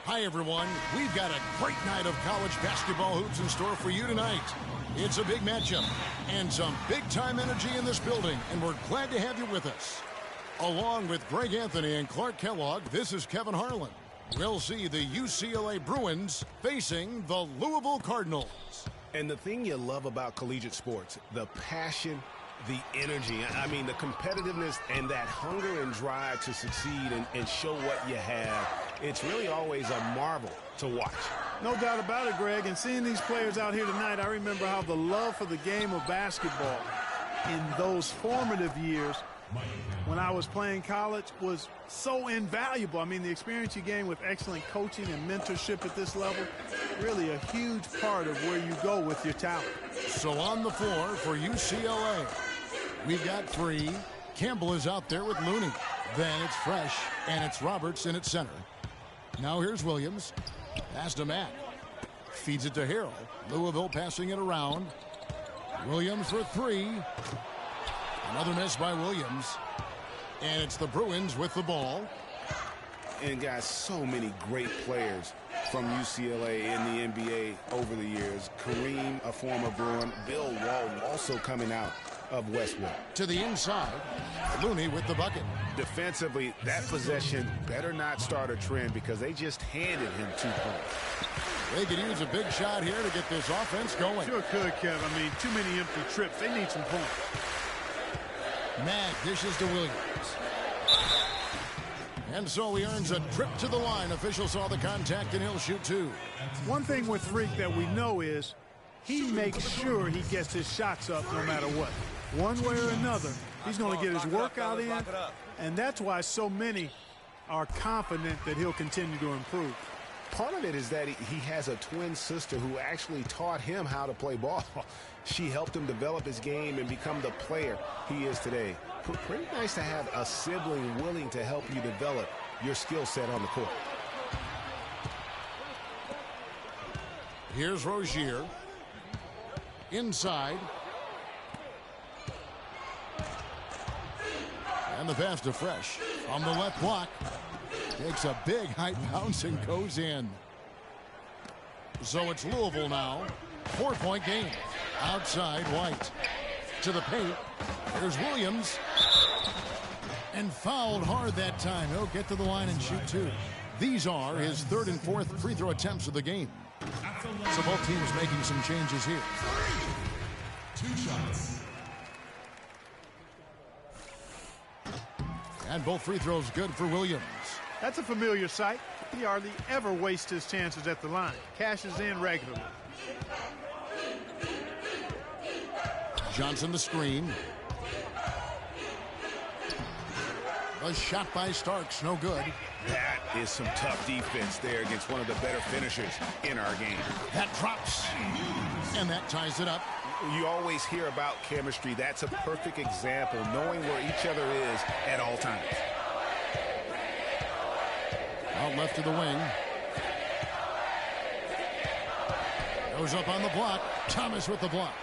Hi, everyone. We've got a great night of college basketball hoops in store for you tonight. It's a big matchup and some big-time energy in this building, and we're glad to have you with us. Along with Greg Anthony and Clark Kellogg, this is Kevin Harlan. We'll see the UCLA Bruins facing the Louisville Cardinals. And the thing you love about collegiate sports, the passion, the energy, I mean, the competitiveness and that hunger and drive to succeed and show what you have, it's really always a marvel to watch. No doubt about it, Greg. And seeing these players out here tonight, I remember how the love for the game of basketball in those formative years when I was playing college was so invaluable. I mean, the experience you gain with excellent coaching and mentorship at this level, really a huge part of where you go with your talent. So on the floor for UCLA, we've got three. Campbell is out there with Looney. Then it's Fresh, and it's Roberts in at center. Now here's Williams. Pass to Matt. Feeds it to Harrell. Louisville passing it around. Williams for three. Another miss by Williams. And it's the Bruins with the ball. And guys, so many great players from UCLA in the NBA over the years. Kareem, a former Bruin. Bill Walton also coming out of Westwood. To the inside, Looney with the bucket. Defensively, that possession better not start a trend because they just handed him 2 points. They could use a big shot here to get this offense going. Sure could, Kev. I mean, too many empty trips. They need some points. Matt dishes to Williams. And so he earns a trip to the line. Official saw the contact, and he'll shoot two. One thing with Freak that we know is he makes sure he gets his shots up no matter what. One way or another, he's going to get his workout in, and that's why so many are confident that he'll continue to improve. Part of it is that he has a twin sister who actually taught him how to play ball. She helped him develop his game and become the player he is today. Pretty nice to have a sibling willing to help you develop your skill set on the court. Here's Rozier. Inside. And the pass to Fresh. On the left block. Takes a big height bounce and goes in. So it's Louisville now. 4-point game. Outside, White. To the paint. Here's Williams. And fouled hard that time. He'll get to the line and shoot two. These are his third and fourth free throw attempts of the game. So both teams making some changes here. 2 shots. And both free throws good for Williams. That's a familiar sight. He hardly ever wastes his chances at the line. Cashes in regularly. Johnson the screen. A shot by Starks, no good. That is some tough defense there against one of the better finishers in our game. That drops. And that ties it up. You always hear about chemistry. That's a perfect example, knowing where each other is at all times. Out left to the wing. Goes up on the block. Thomas with the block.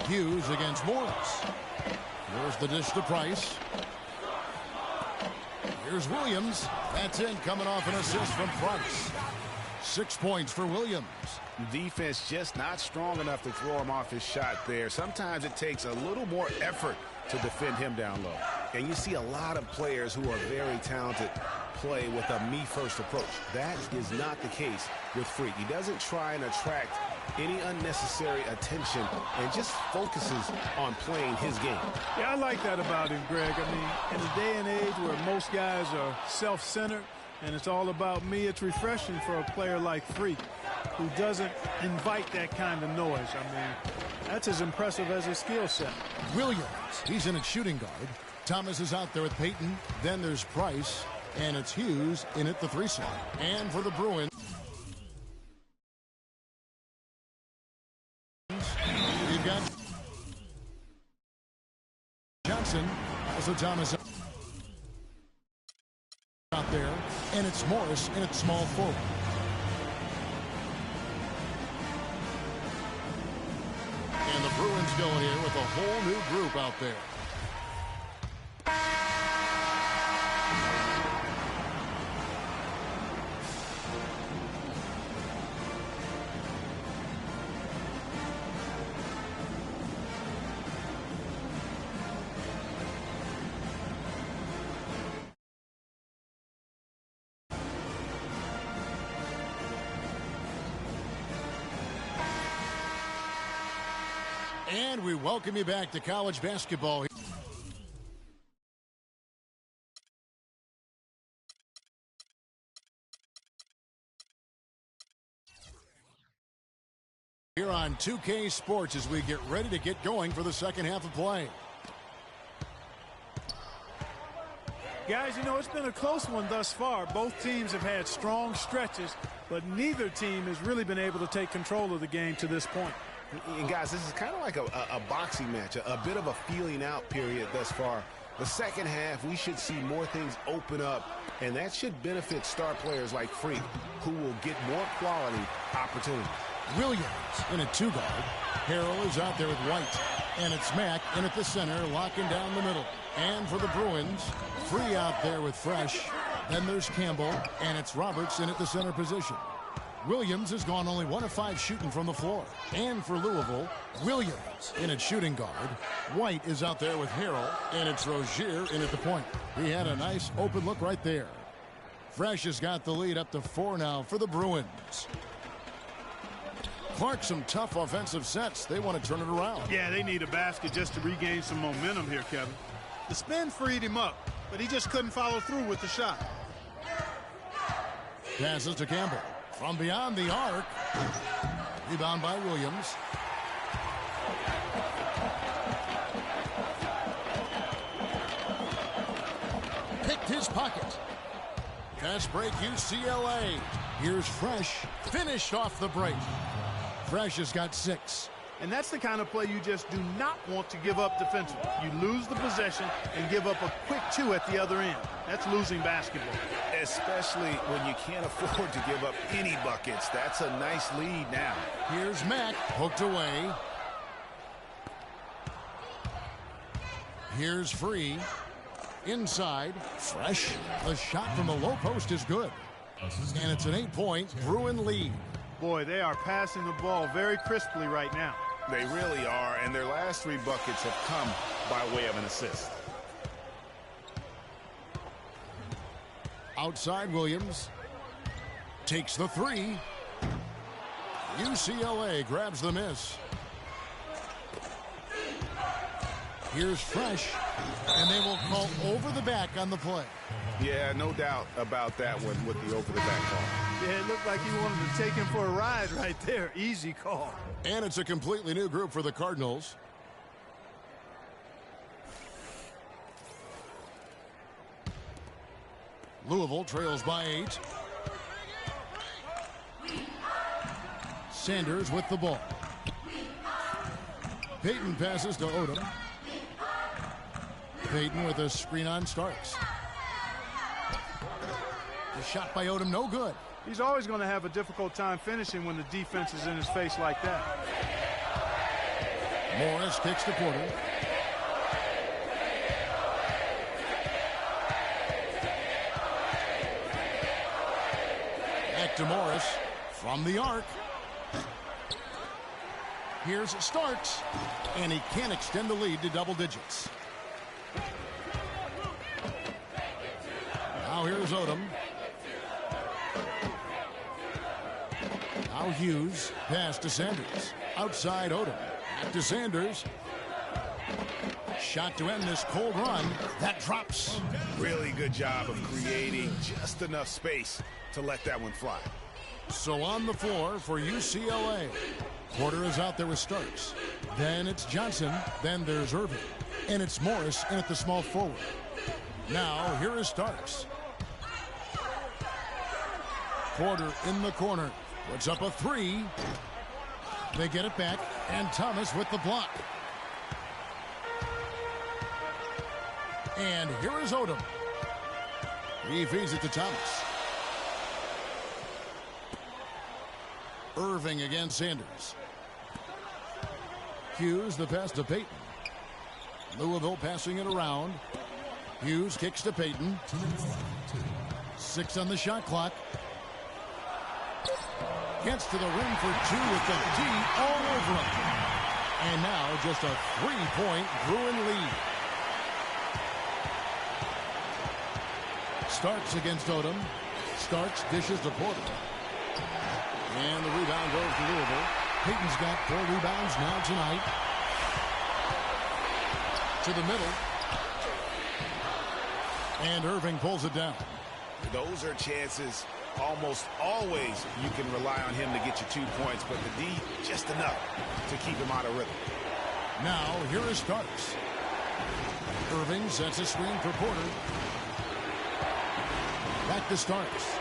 Hughes against Morris. Here's the dish to Price. Here's Williams. That's in, coming off an assist from Price. 6 points for Williams. Defense just not strong enough to throw him off his shot there. Sometimes it takes a little more effort to defend him down low. And you see a lot of players who are very talented play with a me-first approach. That is not the case with Freak. He doesn't try and attract any unnecessary attention and just focuses on playing his game. Yeah, I like that about him, Greg. I mean, in a day and age where most guys are self-centered and it's all about me, it's refreshing for a player like Freak who doesn't invite that kind of noise. I mean, that's as impressive as his skill set. Williams, he's in at shooting guard. Thomas is out there with Payton. Then there's Price, and it's Hughes in at the 3 slot. And for the Bruins, we've got Johnson. Also Thomas out there, and it's Morris in at small forward. And the Bruins go here with a whole new group out there. And we welcome you back to college basketball. Here on 2K Sports as we get ready to get going for the second half of play. Guys, you know, it's been a close one thus far. Both teams have had strong stretches, but neither team has really been able to take control of the game to this point. And guys, this is kind of like a boxing match, a bit of a feeling out period thus far. The second half, we should see more things open up, and that should benefit star players like Freak, who will get more quality opportunities. Williams in a two-guard. Harrell is out there with White. And it's Mack in at the center, locking down the middle. And for the Bruins, Free out there with Fresh. Then there's Campbell, and it's Roberts in at the center position. Williams has gone only 1 of 5 shooting from the floor. And for Louisville, Williams in at shooting guard. White is out there with Harrell, and it's Rozier in at the point. He had a nice open look right there. Fresh has got the lead up to 4 now for the Bruins. Clark, some tough offensive sets. They want to turn it around. Yeah, they need a basket just to regain some momentum here, Kevin. The spin freed him up, but he just couldn't follow through with the shot. Passes to Campbell. From beyond the arc. Rebound by Williams. Picked his pocket. Fast break UCLA. Here's Fresh. Finished off the break. Fresh has got 6. And that's the kind of play you just do not want to give up defensively. You lose the possession and give up a quick 2 at the other end. That's losing basketball. Especially when you can't afford to give up any buckets. That's a nice lead now. Here's Mack, hooked away. Here's Free. Inside, Fresh. The shot from the low post is good. And it's an 8-point Bruin lead. Boy, they are passing the ball very crisply right now. They really are, and their last 3 buckets have come by way of an assist. Outside Williams. Takes the 3. UCLA grabs the miss. Here's Fresh, and they will call over the back on the play. Yeah, no doubt about that one with the over-the-back call. Yeah, it looked like he wanted to take him for a ride right there. Easy call. And it's a completely new group for the Cardinals. Louisville trails by 8. Sanders with the ball. Payton passes to Odom. Payton with a screen on Starks. The shot by Odom, no good. He's always going to have a difficult time finishing when the defense is in his face like that. Morris kicks to Porter. Back to Morris from the arc. Here's Starks, and he can't extend the lead to double digits. Now here's Odom. Now Hughes, pass to Sanders. Outside Odom. Back to Sanders. Shot to end this cold run. That drops. Really good job of creating just enough space to let that one fly. So on the floor for UCLA. Porter is out there with Starks. Then it's Johnson. Then there's Irving. And it's Morris in at the small forward. Now here is Starks. Porter in the corner. Puts up a 3. They get it back. And Thomas with the block. And here is Odom. He feeds it to Thomas. Irving against Sanders. Hughes, the pass to Payton. Louisville passing it around. Hughes kicks to Payton. 6 on the shot clock. Gets to the rim for 2 with the D all over him. And now just a 3-point Bruin lead. Starks against Odom. Starks dishes to Porter. And the rebound goes to Louisville. Payton's got 4 rebounds now tonight. to the middle. And Irving pulls it down. Those are chances almost always you can rely on him to get you 2 points, but the D just enough to keep him out of rhythm. Now here is Starks. Irving sets a screen for Porter. Back to Starks.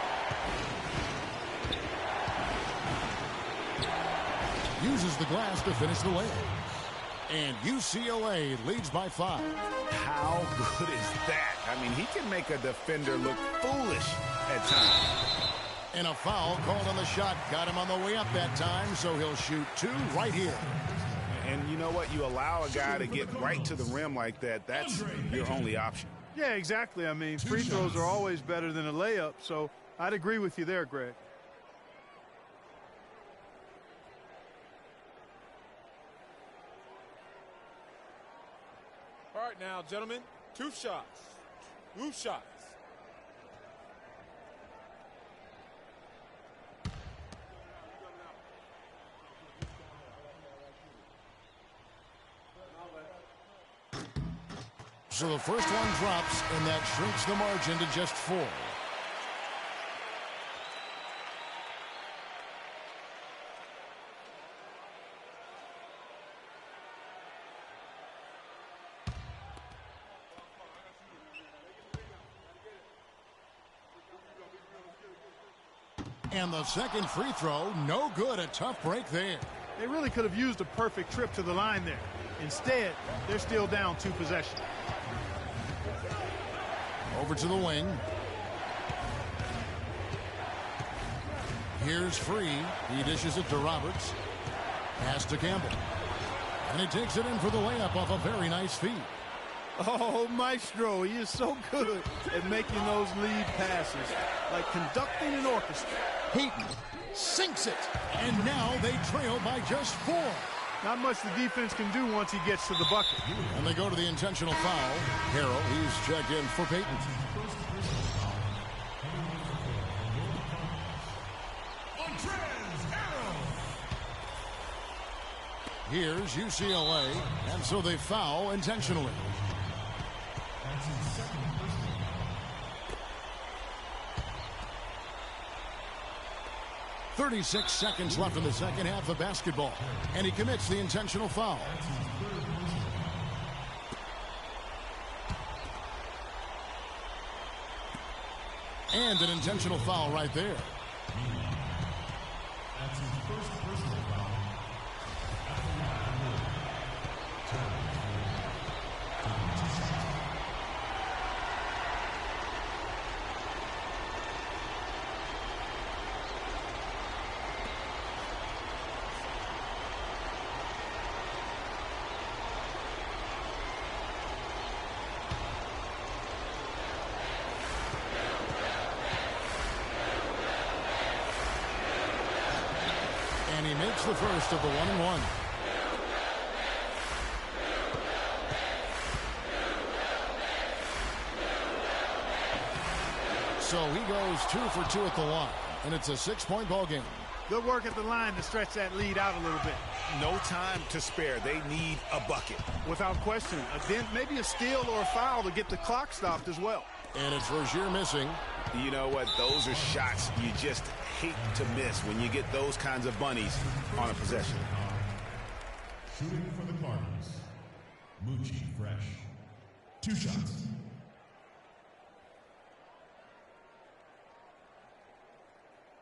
Uses the glass to finish the layup. And UCLA leads by 5. How good is that? I mean, he can make a defender look foolish at times. And a foul called on the shot. Got him on the way up that time, so he'll shoot 2 right here. And you know what? You allow a guy to get right to the rim like that, that's your only option. Yeah, exactly. I mean, free throws are always better than a layup, so I'd agree with you there, Greg. All right, now, gentlemen, 2 shots. 2 shots. So the first one drops, and that shrinks the margin to just 4. And the second free throw, no good. A tough break there. They really could have used a perfect trip to the line there. Instead, they're still down 2 possessions. Over to the wing. Here's Free. He dishes it to Roberts. Pass to Campbell. And he takes it in for the layup off a very nice feed. Oh, Maestro, he is so good at making those lead passes, like conducting an orchestra. Heaton sinks it. And now they trail by just 4. Not much the defense can do once he gets to the bucket. And they go to the intentional foul. Harrell, he's checked in for Peyton. Here's UCLA, and so they foul intentionally. 36 seconds left in the second half of basketball, and he commits the intentional foul. And an intentional foul right there. That's his first personal foul at the line. Taking 2 shots. And he makes the first of the 1-and-1. So he goes 2 for 2 at the line, and it's a 6-point ball game. Good work at the line to stretch that lead out a little bit. No time to spare. They need a bucket. Without question, a dent, maybe a steal or a foul to get the clock stopped as well. And it's Rozier missing. You know what? Those are shots you just hate to miss when you get those kinds of bunnies on a possession. Shooting for the Cardinals, Moochie Fresh. 2 shots.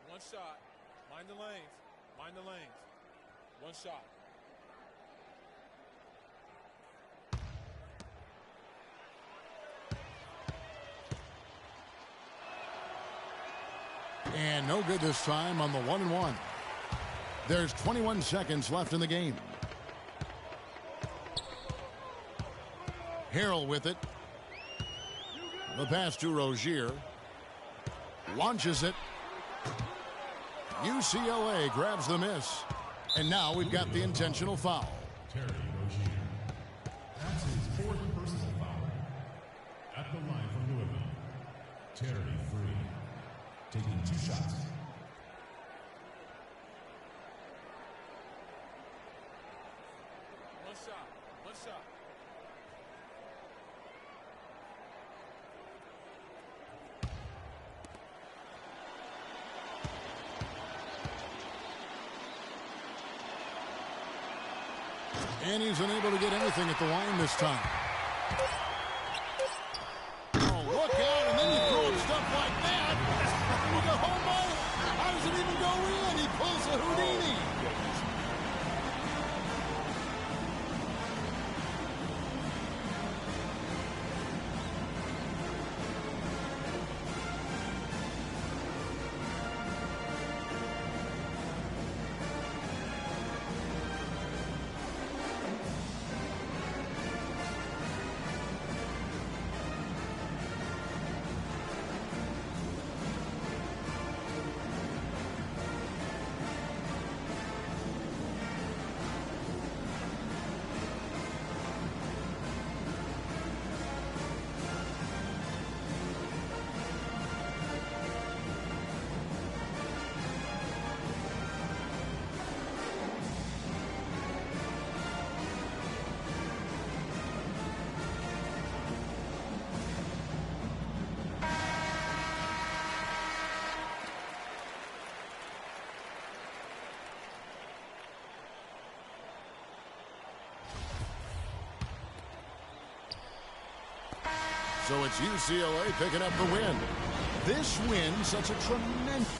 One shot. Mind the lanes. Mind the lanes. 1 shot. And no good this time on the 1-and-1. There's 21 seconds left in the game. Harrell with it. The pass to Rozier. Launches it. UCLA grabs the miss. And now we've got the intentional foul. Terry Rozier. That's his 4th personal foul. At the line from Louisville, Terry Free. Taking 2 shots. One shot. And he's unable to get anything at the line this time. Oh, look out, and then you throw him stuff like that. With a home run. How does it even go in? He pulls a Houdini. So it's UCLA picking up the win. This win sets a tremendous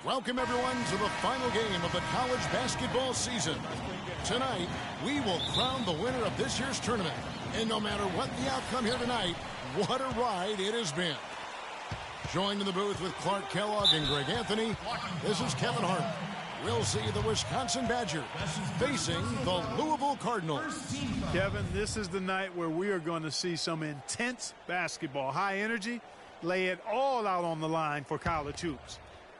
Welcome, everyone, to the final game of the college basketball season. Tonight, we will crown the winner of this year's tournament. And no matter what the outcome here tonight, what a ride it has been. Joined in the booth with Clark Kellogg and Greg Anthony, this is Kevin Hart. We'll see the Wisconsin Badgers facing the Louisville Cardinals. Kevin, this is the night where we are going to see some intense basketball. High energy, lay it all out on the line for college hoops.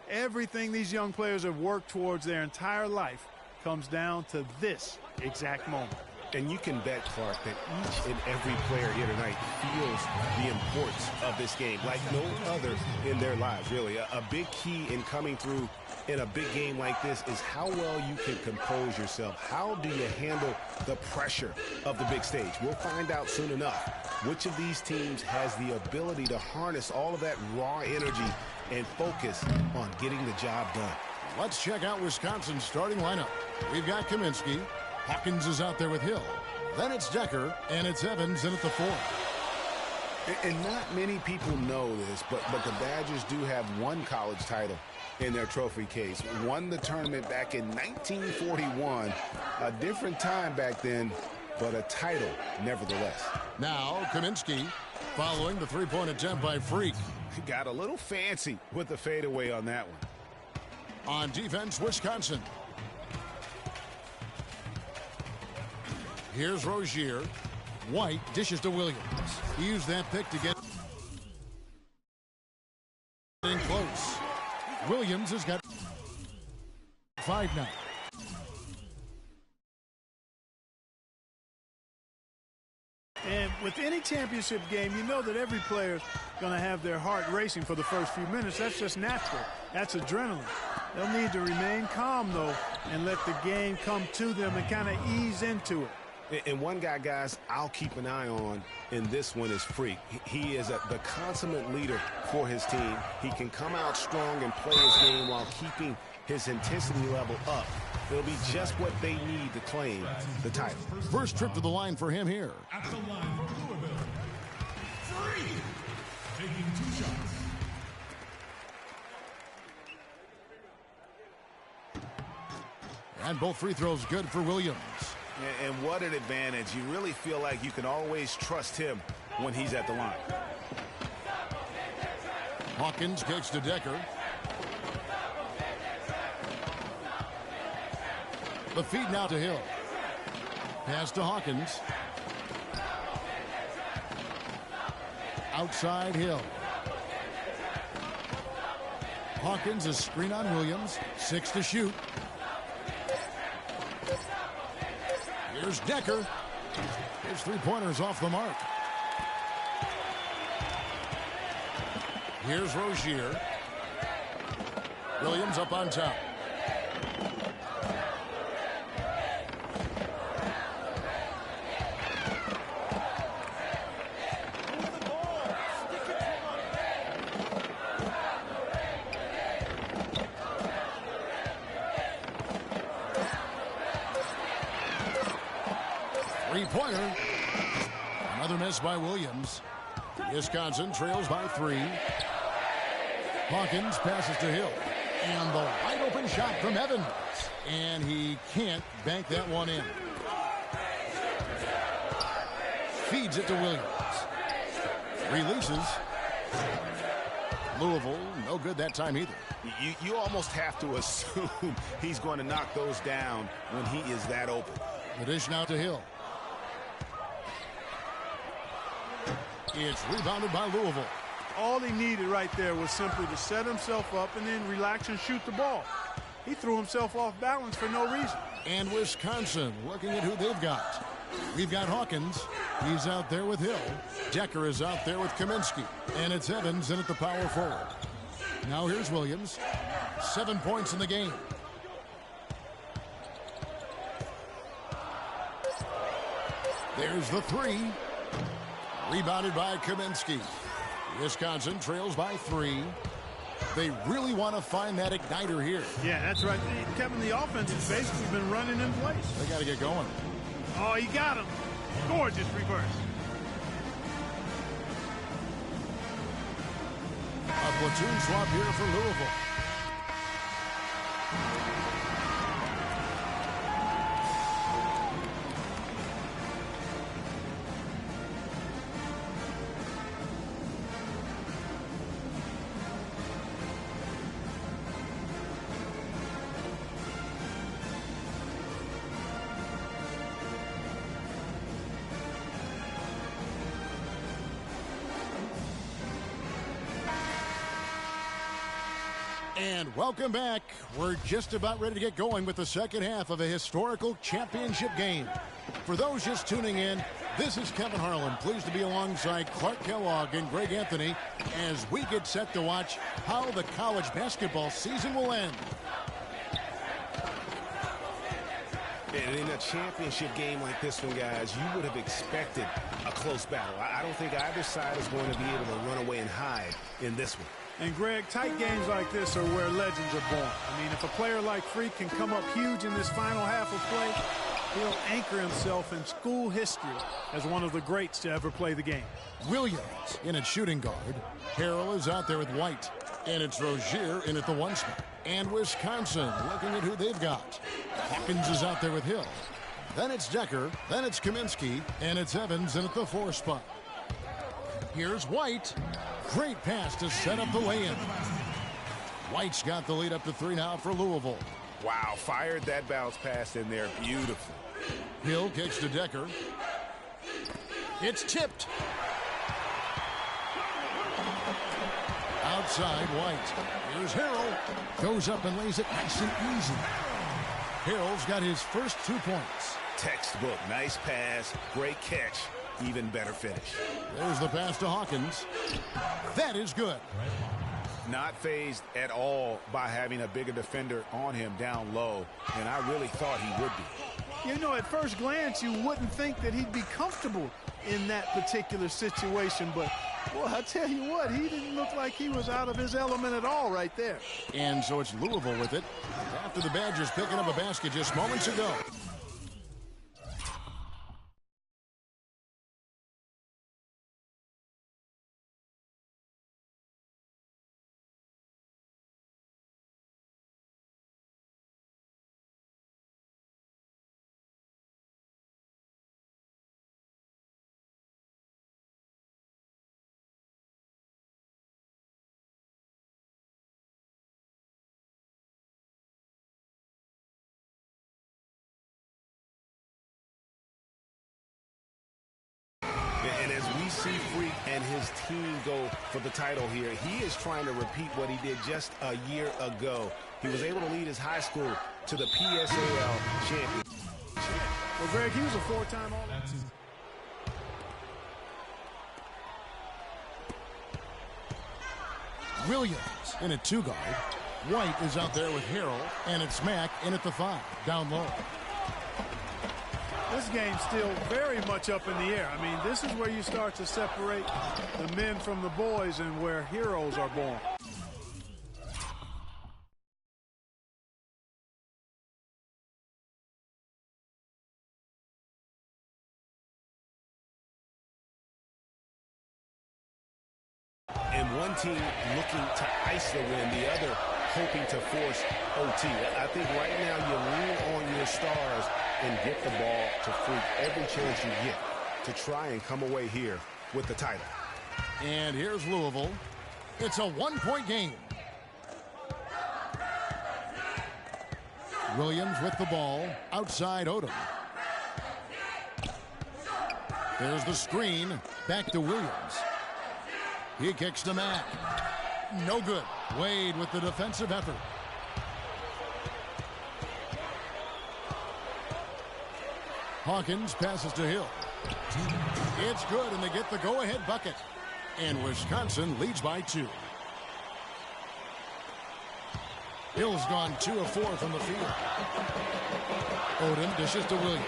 Everything these young players have worked towards their entire life comes down to this exact moment. And you can bet, Clark, that each and every player here tonight feels the importance of this game like no other in their lives, really. A big key in coming through in a big game like this is how well you can compose yourself. How do you handle the pressure of the big stage? We'll find out soon enough which of these teams has the ability to harness all of that raw energy and focus on getting the job done. Let's check out Wisconsin's starting lineup. We've got Kaminsky. Hawkins is out there with Hill. Then it's Decker, and it's Evans in at the 4. And not many people know this, but the Badgers do have one college title in their trophy case. Won the tournament back in 1941. A different time back then, but a title nevertheless. Now Kaminsky following the three-point attempt by Freak. Got a little fancy with the fadeaway on that one. On defense, Wisconsin. Here's Rozier. White dishes to Williams. He used that pick to get in close. Williams has got 5 now. And with any championship game, you know that every player is going to have their heart racing for the first few minutes. That's just natural. That's adrenaline. They'll need to remain calm, though, and let the game come to them and kind of ease into it. And one guy, guys, I'll keep an eye on in this one is Freak. He is the consummate leader for his team. He can come out strong and play his game while keeping his intensity level up. It'll be just what they need to claim the title. First trip to the line for him here. At the line for Louisville, Freak, taking 2 shots. And both free throws good for Williams. And what an advantage. You really feel like you can always trust him when he's at the line. Hawkins kicks to Decker. The feed now to Hill. Pass to Hawkins. Outside Hill. Hawkins is screen on Williams. 6 to shoot. Here's Decker. His three-pointer's off the mark. Here's Rozier. Williams up on top. Three-pointer. Another miss by Williams. Wisconsin trails by 3. Hawkins passes to Hill. And the wide open shot from Evans. And he can't bank that one in. Feeds it to Williams. Releases. Louisville, no good that time either. You almost have to assume he's going to knock those down when he is that open. The dish now to Hill. It's rebounded by Louisville. All he needed right there was simply to set himself up and then relax and shoot the ball. He threw himself off balance for no reason. And Wisconsin looking at who they've got. We've got Hawkins. He's out there with Hill. Decker is out there with Kaminsky. And it's Evans in at the power forward. Now here's Williams. 7 points in the game. There's the 3. Rebounded by Kaminsky. Wisconsin trails by 3. They really want to find that igniter here. Yeah, that's right. Kevin, the offense has basically been running in place. They got to get going. Oh, he got him. Gorgeous reverse. A platoon swap here for Louisville. And welcome back. We're just about ready to get going with the second half of a historical championship game. For those just tuning in, this is Kevin Harlan, pleased to be alongside Clark Kellogg and Greg Anthony as we get set to watch how the college basketball season will end. And in a championship game like this one, guys, you would have expected a close battle. I don't think either side is going to be able to run away and hide in this one. And, Greg, tight games like this are where legends are born. I mean, if a player like Freak can come up huge in this final half of play, he'll anchor himself in school history as one of the greats to ever play the game. Williams in at shooting guard. Harrell is out there with White. And it's Rozier in at the one spot. And Wisconsin looking at who they've got. Hawkins is out there with Hill. Then it's Decker. Then it's Kaminsky. And it's Evans in at the 4 spot. Here's White. Great pass to set up the lay-in. White's got the lead up to 3 now for Louisville. Wow, fired that bounce pass in there beautifully. Hill kicks to Decker. It's tipped. Outside White. Here's Harrell. Goes up and lays it nice and easy. Harrell's got his first 2 points. Textbook, nice pass, great catch, even better finish. There's the pass to Hawkins. That is good. Not fazed at all by having a bigger defender on him down low, and I really thought he would be. You know, at first glance, you wouldn't think that he'd be comfortable in that particular situation, but, well, I tell you what, he didn't look like he was out of his element at all right there. And so it's Louisville with it after the Badgers picking up a basket just moments ago. And as we see Freak and his team go for the title here, he is trying to repeat what he did just a year ago. He was able to lead his high school to the PSAL championship. Well, Greg, he was a 4-time All. Williams in at 2 guard. White is out there with Harrell, and it's Mack in at the 5, down low. This game's still very much up in the air. I mean, this is where you start to separate the men from the boys and where heroes are born. And one team looking to ice the win, the other hoping to force OT. I think right now you lean on your stars and get the ball to Freak every chance you get to try and come away here with the title. And here's Louisville. It's a 1-point game. Williams with the ball. Outside Odom. There's the screen. Back to Williams. He kicks to Mack. No good. Wade with the defensive effort. Hawkins passes to Hill. It's good, and they get the go-ahead bucket. And Wisconsin leads by 2. Hill's gone 2 of 4 from the field. Odom dishes to Williams.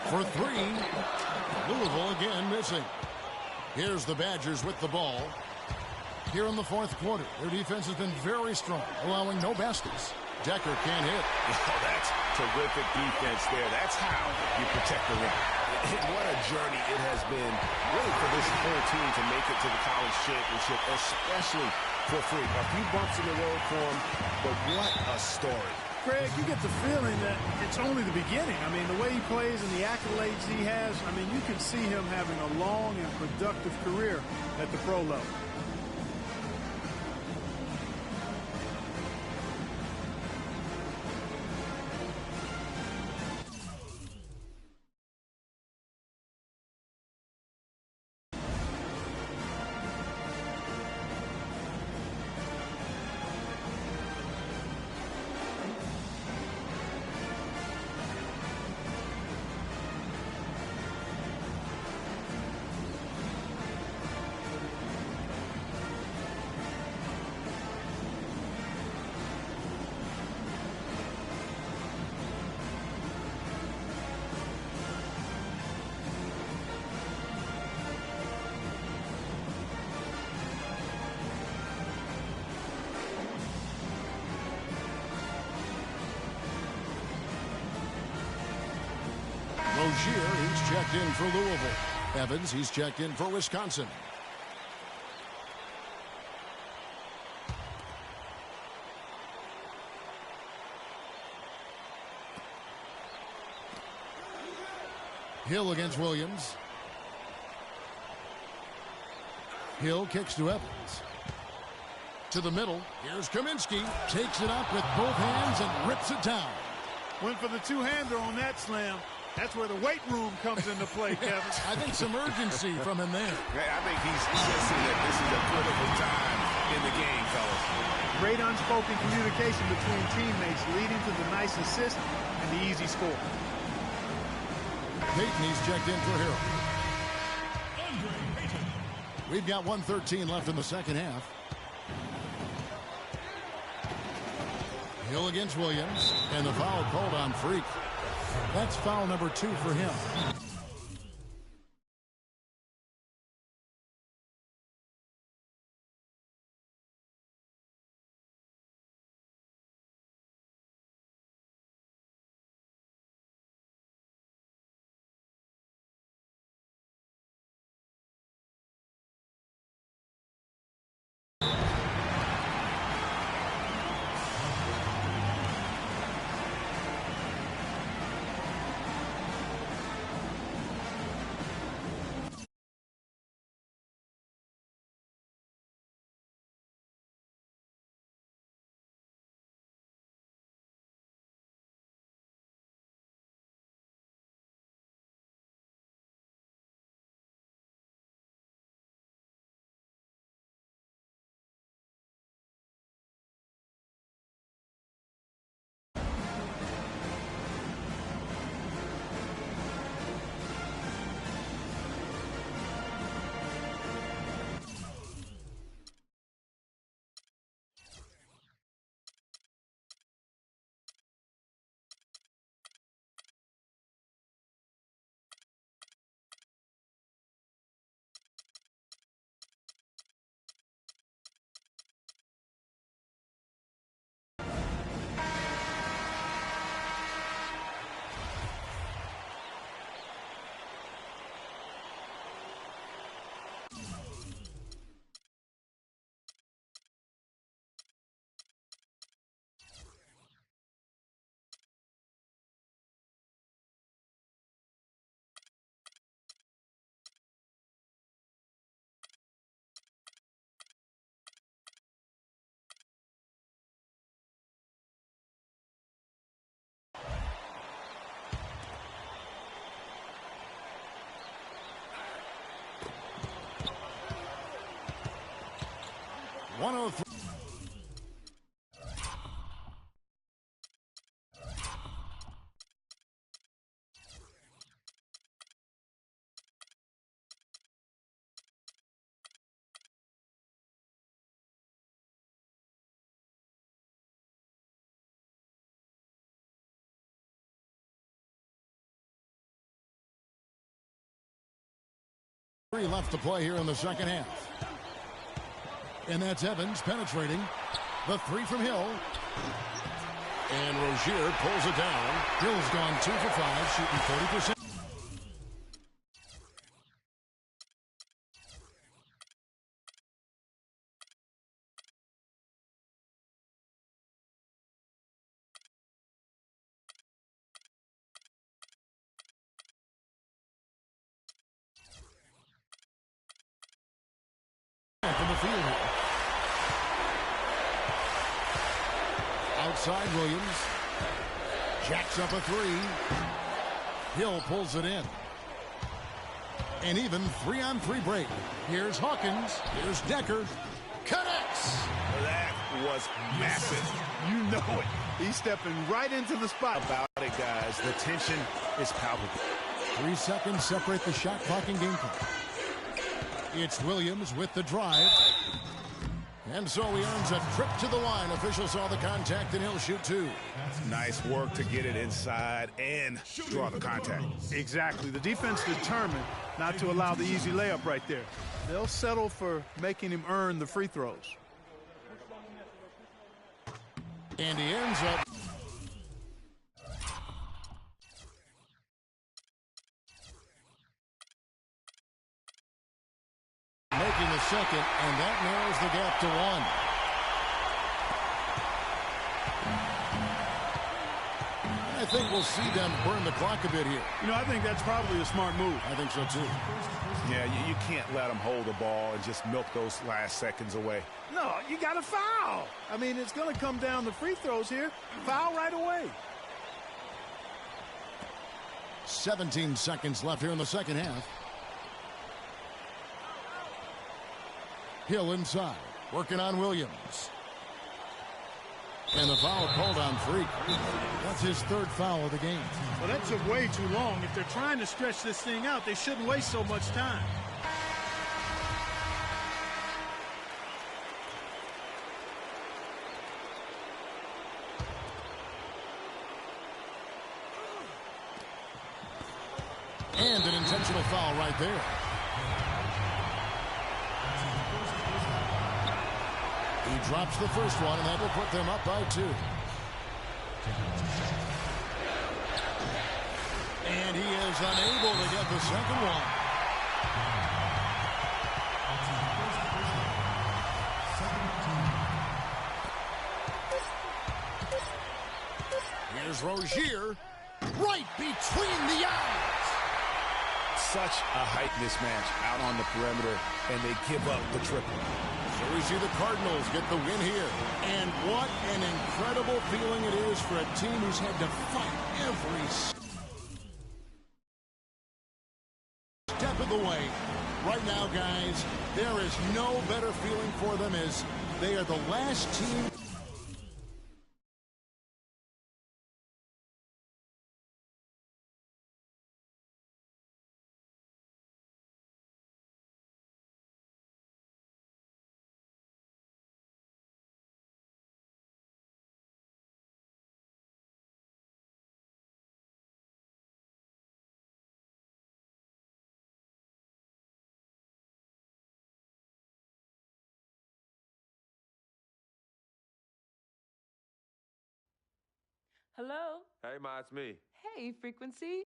For 3. Louisville again missing. Here's the Badgers with the ball. Here in the fourth quarter, their defense has been very strong, allowing no baskets. Decker can't hit. Oh, that's terrific defense there. That's how you protect the rim. And what a journey it has been really for this whole team to make it to the college championship, especially for free. A few bumps in the road for them, but what a story. Greg, you get the feeling that it's only the beginning. I mean, the way he plays and the accolades he has, I mean, you can see him having a long and productive career at the pro level. Rozier, he's checked in for Louisville. Evans, he's checked in for Wisconsin. Hill against Williams. Hill kicks to Evans. To the middle. Here's Kaminsky. Takes it up with both hands and rips it down. Went for the two-hander on that slam. That's where the weight room comes into play, Kevin. I think some urgency from him there. I think he's sensing that this is a critical time in the game, fellas. Great unspoken communication between teammates leading to the nice assist and the easy score. Payton, he's checked in for Hill. We've got 1:13 left in the second half. Hill against Williams, and the foul called on Freak. That's foul number 2 for him. 3 left to play here in the second half. And that's Evans penetrating. The 3 from Hill. And Rozier pulls it down. Hill's gone 2 for 5, shooting 40%. From the field here. Outside Williams. Jacks up a 3. Hill pulls it in. And even 3-on-3 break. Here's Hawkins. Here's Decker. Connects. That was massive. You know it. He's stepping right into the spot. About it, guys. The tension is palpable. 3 seconds separate the shot clock and game clock. It's Williams with the drive. And so he earns a trip to the line. Officials saw the contact, and he'll shoot 2. Nice work to get it inside and draw the contact. Exactly. The defense determined not to allow the easy layup right there. They'll settle for making him earn the free throws. And he ends up making the second, and that narrows the gap to 1. I think we'll see them burn the clock a bit here. You know, I think that's probably a smart move. I think so, too. Yeah, you can't let them hold the ball and just milk those last seconds away. No, you got to foul. I mean, it's going to come down to free throws here. Foul right away. 17 seconds left here in the second half. Hill inside, working on Williams. And the foul called on Freak. That's his 3rd foul of the game. Well, that took way too long. If they're trying to stretch this thing out, they shouldn't waste so much time. And an intentional foul right there. He drops the first one, and that will put them up by 2. And he is unable to get the second one. Here's Rozier, right between the eyes. Such a height mismatch out on the perimeter, and they give up the triple. So we see the Cardinals get the win here. And what an incredible feeling it is for a team who's had to fight every step of the way. Right now, guys, there is no better feeling for them as they are the last team. Hello? Hey, Ma, it's me. Hey, Frequency.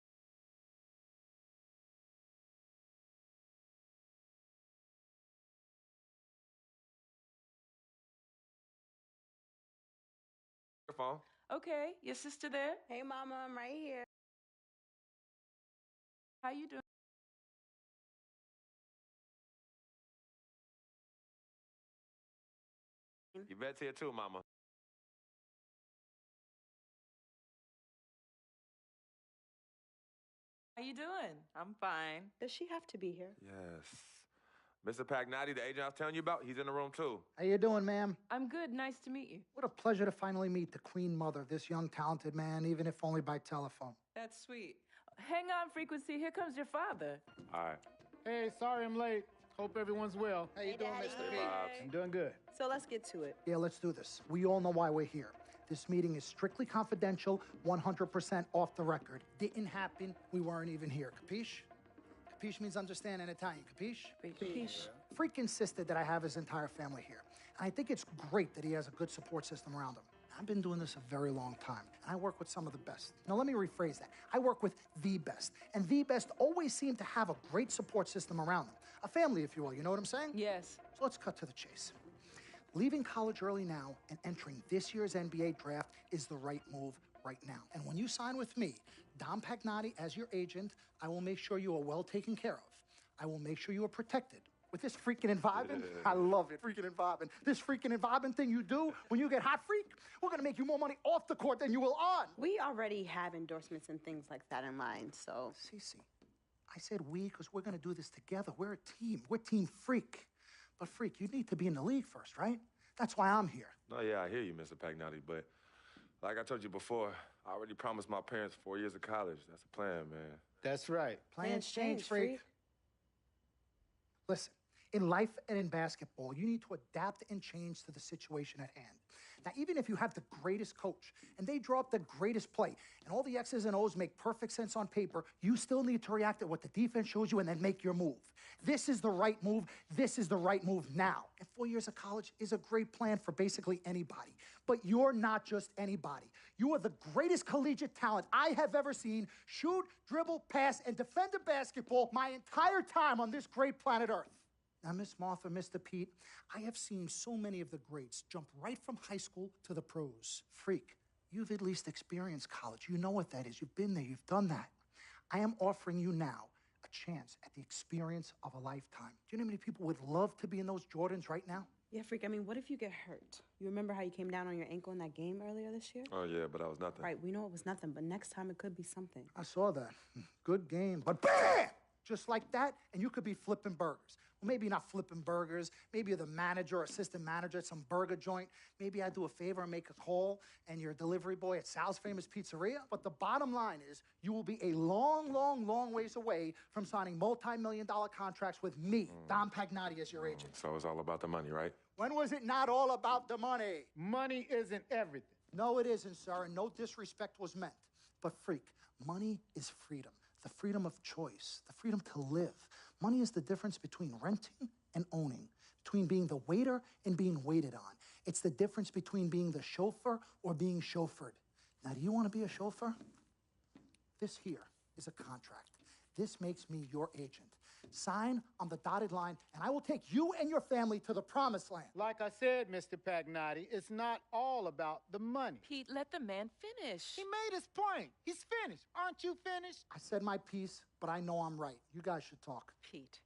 Your phone. Okay, your sister there? Hey, Mama, I'm right here. How you doing? Yvette's here too, Mama. How you doing? I'm fine. Does she have to be here? Yes. Mr. Pagnati, the agent I was telling you about, he's in the room too. How you doing, ma'am? I'm good. Nice to meet you. What a pleasure to finally meet the queen mother of this young, talented man, even if only by telephone. That's sweet. Hang on, Frequency. Here comes your father. All right. Hey, sorry I'm late. Hope everyone's well. How you doing, Mr. P? I'm doing good. So let's get to it. Yeah, let's do this. We all know why we're here. This meeting is strictly confidential, 100% off the record. Didn't happen. We weren't even here. Capiche? Capiche means understand in Italian. Capiche? Capiche. Freak insisted that I have his entire family here. And I think it's great that he has a good support system around him. I've been doing this a very long time, and I work with some of the best. Now, let me rephrase that. I work with the best, and the best always seem to have a great support system around them. A family, if you will, you know what I'm saying? Yes. So let's cut to the chase. Leaving college early now and entering this year's NBA draft is the right move right now. And when you sign with me, Dom Pagnotti, as your agent, I will make sure you are well taken care of. I will make sure you are protected. With this freaking and vibing, I love it, freaking and vibing. This freaking and vibing thing you do when you get hot, freak, we're gonna make you more money off the court than you will on. We already have endorsements and things like that in mind, so. Cece, I said we because we're gonna do this together. We're a team. We're Team Freak. But Freak, you need to be in the league first, right? That's why I'm here. No, yeah, I hear you, Mr. Pagnotti, but like I told you before, I already promised my parents 4 years of college. That's the plan, man. That's right. Plans change, Freak. Listen. In life and in basketball, you need to adapt and change to the situation at hand. Now, even if you have the greatest coach and they draw up the greatest play and all the X's and O's make perfect sense on paper, you still need to react to what the defense shows you and then make your move. This is the right move. This is the right move now. And 4 years of college is a great plan for basically anybody. But you're not just anybody. You are the greatest collegiate talent I have ever seen shoot, dribble, pass, and defend a basketball my entire time on this great planet Earth. Now, Miss Martha, Mr. Pete, I have seen so many of the greats jump right from high school to the pros. Freak, you've at least experienced college. You know what that is. You've been there. You've done that. I am offering you now a chance at the experience of a lifetime. Do you know how many people would love to be in those Jordans right now? Yeah, Freak, I mean, what if you get hurt? You remember how you came down on your ankle in that game earlier this year? Oh, yeah, but that was nothing. Right, we know it was nothing, but next time it could be something. I saw that. Good game, but BAM! Just like that, and you could be flipping burgers. Well, maybe not flipping burgers. Maybe you're the manager or assistant manager at some burger joint. Maybe I do a favor and make a call, and you're a delivery boy at Sal's Famous Pizzeria. But the bottom line is you will be a long, long, long ways away from signing multi-million-dollar contracts with me, Dom Pagnotti, as your agent. So it's all about the money, right? When was it not all about the money? Money isn't everything. No, it isn't, sir, and no disrespect was meant. But, Freak, money is freedom. The freedom of choice, the freedom to live. Money is the difference between renting and owning, between being the waiter and being waited on. It's the difference between being the chauffeur or being chauffeured. Now, do you want to be a chauffeur? This here is a contract. This makes me your agent. Sign on the dotted line, and I will take you and your family to the promised land. Like I said, Mr. Pagnotti, it's not all about the money. Pete, let the man finish. He made his point. He's finished. Aren't you finished? I said my piece, but I know I'm right. You guys should talk. Pete,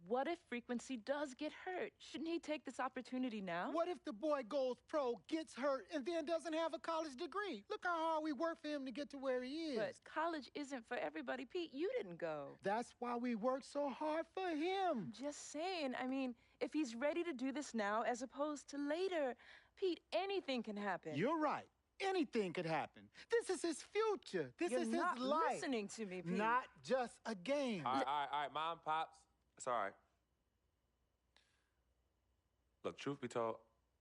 what if Frequency does get hurt? Shouldn't he take this opportunity now? What if the boy goes pro, gets hurt, and then doesn't have a college degree? Look how hard we work for him to get to where he is. But college isn't for everybody. Pete, you didn't go. That's why we work so hard for him. Just saying. I mean, if he's ready to do this now as opposed to later, Pete, anything can happen. You're right. Anything could happen. This is his future. This You're is not his life. listening to me, Pete. Not just a game. All right, Mom, Pops. It's all right. Look, truth be told,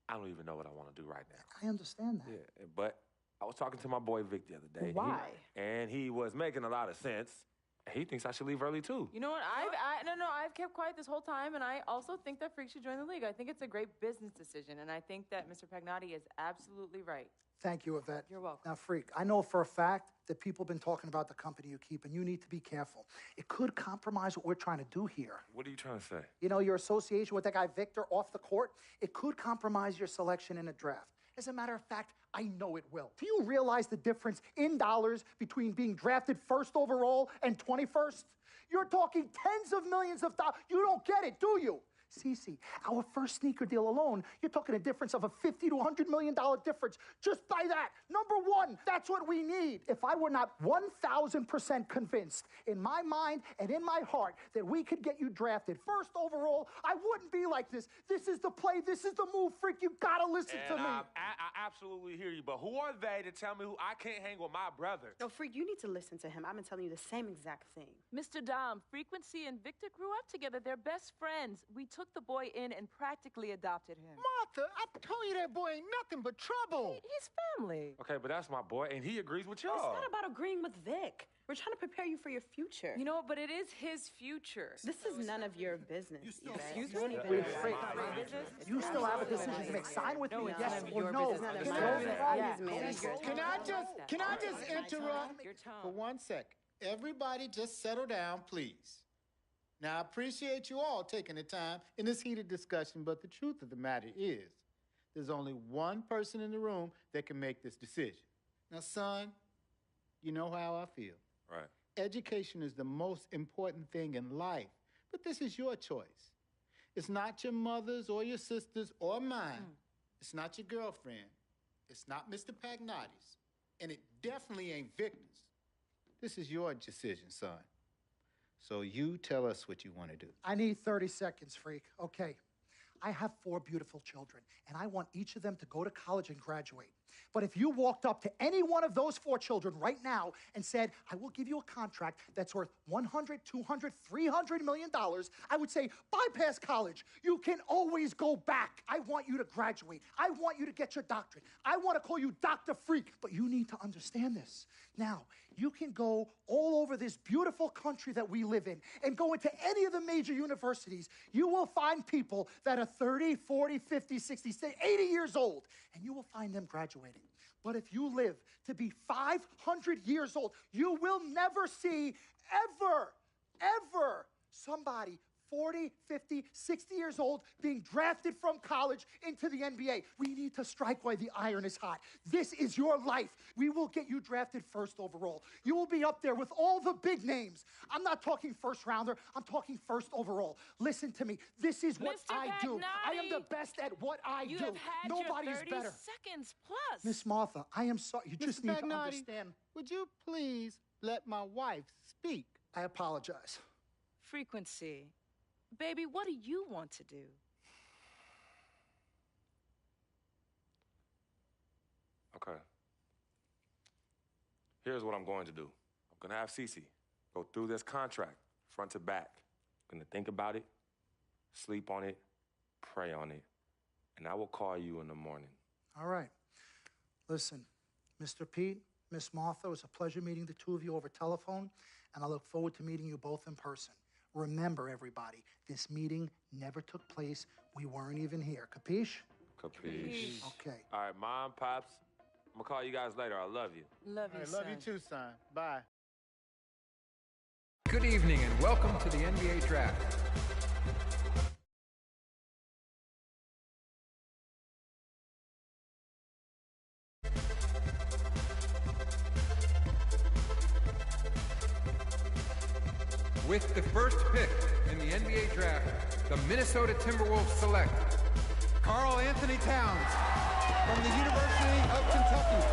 I don't even know what I want to do right now. I understand that. Yeah, but I was talking to my boy Vic the other day. Why? And he was making a lot of sense. He thinks I should leave early, too. You know what? I've kept quiet this whole time, and I also think that Freak should join the league. I think it's a great business decision, and I think that Mr. Pagnotti is absolutely right. Thank you, Yvette. You're welcome. Now, Freak, I know for a fact that people have been talking about the company you keep, and you need to be careful. It could compromise what we're trying to do here. What are you trying to say? You know, your association with that guy Victor off the court, it could compromise your selection in a draft. As a matter of fact, I know it will. Do you realize the difference in dollars between being drafted first overall and 21st? You're talking tens of millions of dollars. You don't get it, do you? Cece, our first sneaker deal alone, you're talking a difference of a $50 to $100 million difference just by that. Number one, that's what we need. If I were not 1,000% convinced in my mind and in my heart that we could get you drafted first overall, I wouldn't be like this. This is the play. This is the move, Freak. You gotta listen to me. I absolutely hear you, but who are they to tell me who I can't hang with my brother? No, Freak, you need to listen to him. I've been telling you the same exact thing. Mr. Dom, Frequency and Victor grew up together. They're best friends. We took took the boy in and practically adopted him. Martha, I told you that boy ain't nothing but trouble. He's family. Okay, but that's my boy, and he agrees with It's y'all. not about agreeing with Vic. We're trying to prepare you for your future. You know, but it is his future. This is none of your business. Excuse You don't me? even know. My business? You still have a decision to make. Sign with me, yes none of or your no. business. It's none of my business. Can I just interrupt Your for tone. 1 second? Everybody just settle down, please. Now, I appreciate you all taking the time in this heated discussion, but the truth of the matter is there's only one person in the room that can make this decision. Now, son, you know how I feel. Right. Education is the most important thing in life, but this is your choice. It's not your mother's or your sister's or mine. It's not your girlfriend. It's not Mr. Pagnotti's. And it definitely ain't Victor's. This is your decision, son. So you tell us what you want to do. I need 30 seconds, freak. Okay. I have 4 beautiful children, and I want each of them to go to college and graduate. But if you walked up to any one of those 4 children right now and said, I will give you a contract that's worth $100, $200, $300 million, I would say, bypass college. You can always go back. I want you to graduate. I want you to get your doctorate. I want to call you Dr. Freak, but you need to understand this. Now, you can go all over this beautiful country that we live in and go into any of the major universities. You will find people that are 30, 40, 50, 60, 80 years old, and you will find them graduating. But if you live to be 500 years old, you will never see ever somebody 40, 50, 60 years old being drafted from college into the NBA. We need to strike while the iron is hot. This is your life. We will get you drafted first overall. You will be up there with all the big names. I'm not talking first rounder. I'm talking first overall. Listen to me. This is what Mr. I do. I am the Pagnotti, best at what I You do. have had Nobody your is 30 better. seconds plus. Miss Martha, I am sorry. You just Mr. need to Pagnotti, understand. would you please let my wife speak? I apologize. Frequency. Baby, what do you want to do? Okay. Here's what I'm going to do. I'm going to have Cece go through this contract front to back. I'm going to think about it, sleep on it, pray on it, and I will call you in the morning. All right. Listen, Mr. Pete, Miss Martha, it was a pleasure meeting the two of you over telephone, and I look forward to meeting you both in person. Remember, everybody, this meeting never took place. We weren't even here. Capiche? Capiche. Okay. All right, Mom, Pops, I'm going to call you guys later. I love you. Love you, I son. love you too, son. Bye. Good evening and welcome to the NBA Draft. With the first pick in the NBA Draft, the Minnesota Timberwolves select Karl Anthony Towns from the University of Kentucky.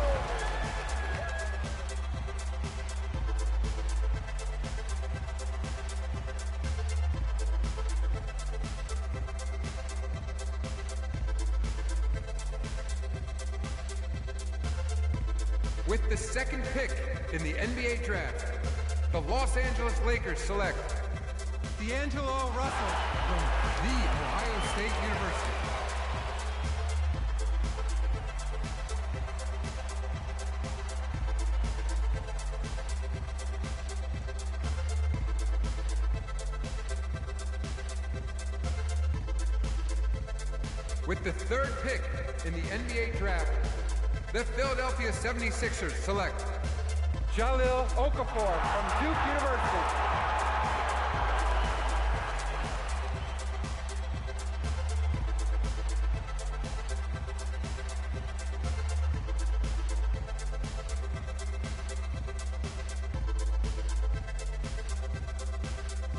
With the second pick in the NBA Draft, the Los Angeles Lakers select D'Angelo Russell from The Ohio State University. With the third pick in the NBA Draft, the Philadelphia 76ers select Jahlil Okafor from Duke University.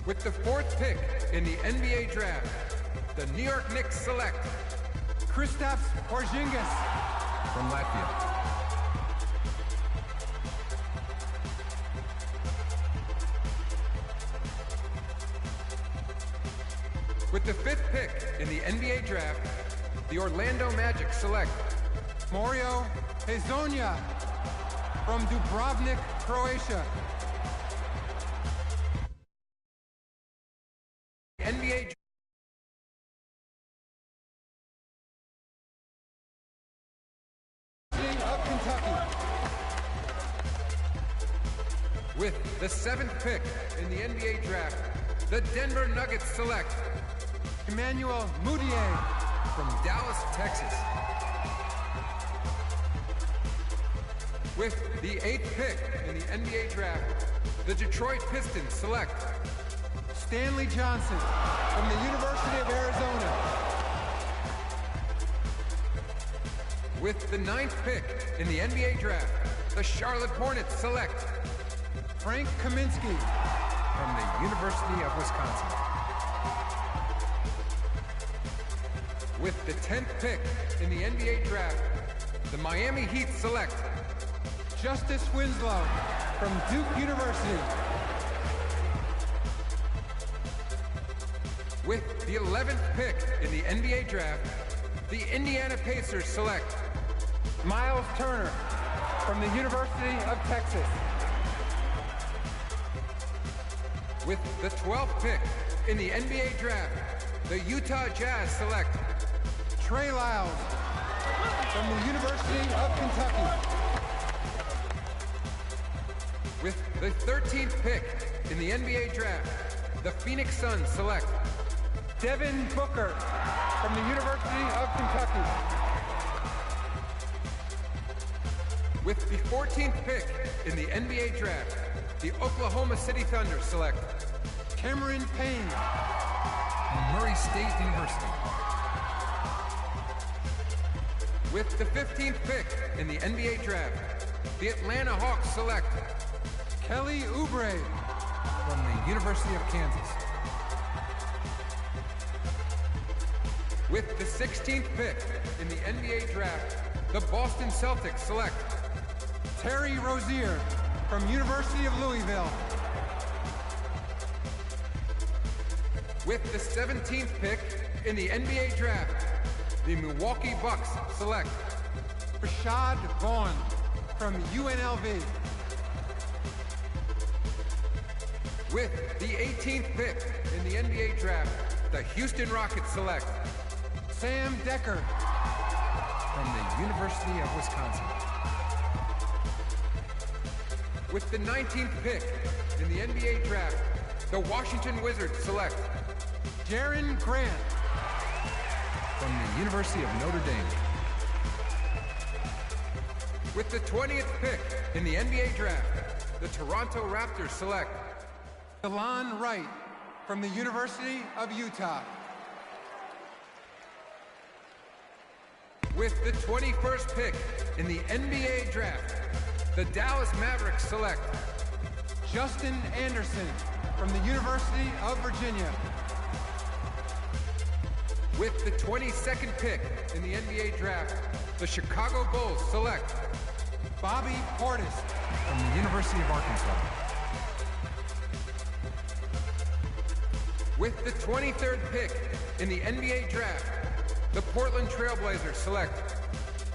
With the fourth pick in the NBA Draft, the New York Knicks select Kristaps Porzingis from Latvia. With the fifth pick in the NBA Draft, the Orlando Magic select Mario Hezonja from Dubrovnik, Croatia. NBA With the 7th pick in the NBA draft, the Denver Nuggets select Emmanuel Mudiay from Dallas, Texas. With the 8th pick in the NBA draft, the Detroit Pistons select Stanley Johnson from the University of Arizona. With the 9th pick in the NBA draft, the Charlotte Hornets select Frank Kaminsky from the University of Wisconsin. With the 10th pick in the NBA draft, the Miami Heat select Justice Winslow from Duke University. With the 11th pick in the NBA draft, the Indiana Pacers select Miles Turner from the University of Texas. With the 12th pick in the NBA draft, the Utah Jazz select Trey Lyles from the University of Kentucky. With the 13th pick in the NBA draft, the Phoenix Suns select Devin Booker from the University of Kentucky. With the 14th pick in the NBA draft, the Oklahoma City Thunder select Cameron Payne from Murray State University. With the 15th pick in the NBA draft, the Atlanta Hawks select Kelly Oubre from the University of Kansas. With the 16th pick in the NBA draft, the Boston Celtics select Terry Rozier from University of Louisville. With the 17th pick in the NBA draft, the Milwaukee Bucks select Rashad Vaughn from UNLV. With the 18th pick in the NBA draft, the Houston Rockets select Sam Decker from the University of Wisconsin. With the 19th pick in the NBA draft, the Washington Wizards select Jaren Grant from the University of Notre Dame. With the 20th pick in the NBA draft, the Toronto Raptors select Delon Wright from the University of Utah. With the 21st pick in the NBA draft, the Dallas Mavericks select Justin Anderson from the University of Virginia. With the 22nd pick in the NBA draft, the Chicago Bulls select Bobby Portis from the University of Arkansas. With the 23rd pick in the NBA draft, the Portland Trailblazers select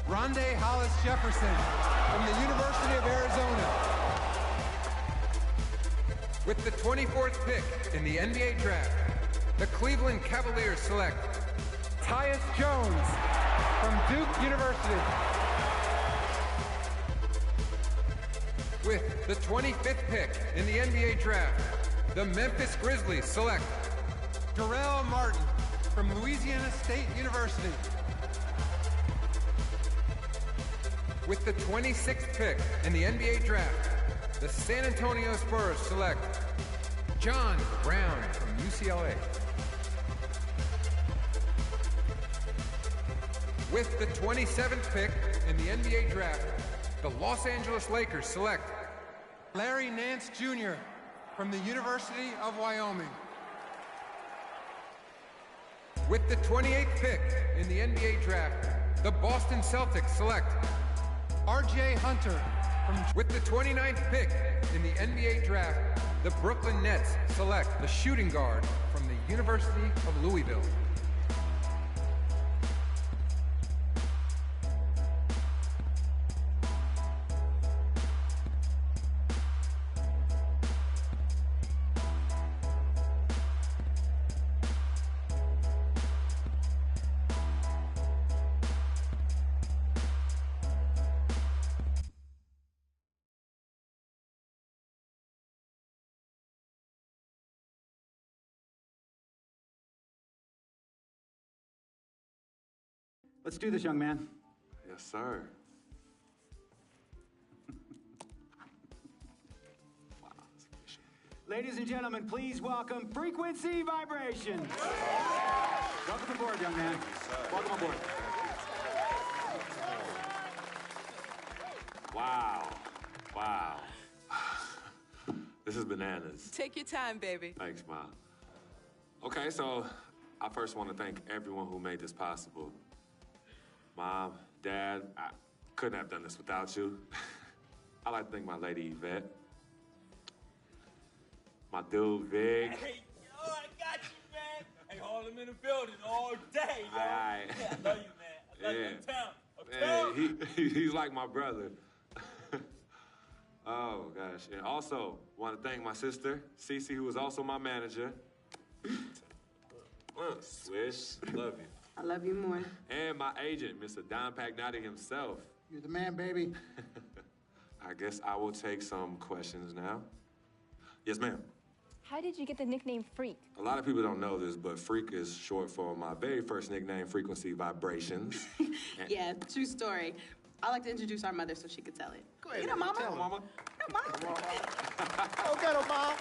Rondé Hollis Jefferson from the University of Arizona. With the 24th pick in the NBA draft, the Cleveland Cavaliers select Tyus Jones from Duke University. With the 25th pick in the NBA draft, the Memphis Grizzlies select Darrell Martin from Louisiana State University. With the 26th pick in the NBA draft, the San Antonio Spurs select John Brown from UCLA. With the 27th pick in the NBA draft, the Los Angeles Lakers select Larry Nance Jr. from the University of Wyoming. With the 28th pick in the NBA draft, the Boston Celtics select R.J. Hunter. With the 29th pick in the NBA draft, the Brooklyn Nets select the shooting guard from the University of Louisville. Let's do this, young man. Yes, sir. Ladies and gentlemen, please welcome Frequency Vibration. Welcome aboard, young man. Welcome aboard. Wow. Wow. This is bananas. Take your time, baby. Thanks, Mom. Okay, so I first want to thank everyone who made this possible. Mom, Dad, I couldn't have done this without you. I'd like to thank my lady, Yvette. My dude, Vic. Hey, yo, I got you, man. Hey, hold him in the building all day, yo. Aye. Yeah, I love you, man. I love you. Uptown. He's like my brother. Oh, gosh. And also, want to thank my sister, Cece, who is also my manager. Swish, love you. I love you more. And my agent, Mr. Don Pagnotti himself. You're the man, baby. I guess I will take some questions now. Yes, ma'am. How did you get the nickname Freak? A lot of people don't know this, but Freak is short for my very first nickname, Frequency Vibrations. Yeah, true story. I like to introduce our mother so she could tell it. Go ahead. You know, Mama. Tell her, Mama. You know, Mama. Go get her, Mom.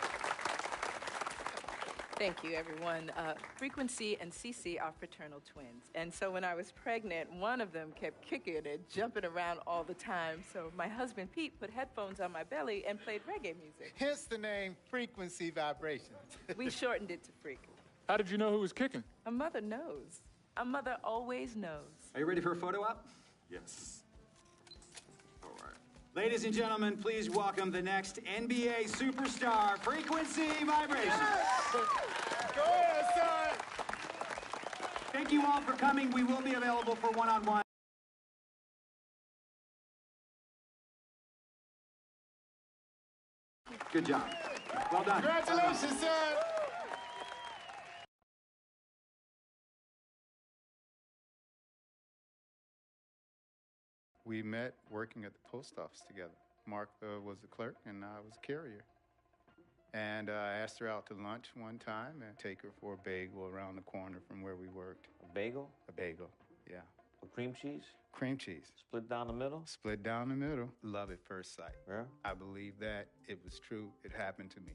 Thank you, everyone. Frequency and Cece are fraternal twins. And so when I was pregnant, one of them kept kicking and jumping around all the time. So my husband, Pete, put headphones on my belly and played reggae music. Hence the name Frequency Vibrations. We shortened it to Freak. How did you know who was kicking? A mother knows. A mother always knows. Are you ready for a photo op? Yes. All right. Ladies and gentlemen, please welcome the next NBA superstar, Frequency Vibration. Go ahead, son. Thank you all for coming. We will be available for one-on-one. Good job. Well done. Congratulations, son. We met working at the post office together. Mark was the clerk, and I was a carrier. And I asked her out to lunch one time and take her for a bagel around the corner from where we worked. A bagel? A bagel, yeah. With cream cheese? Cream cheese. Split down the middle? Split down the middle. Love at first sight. Yeah? I believe that it was true. It happened to me.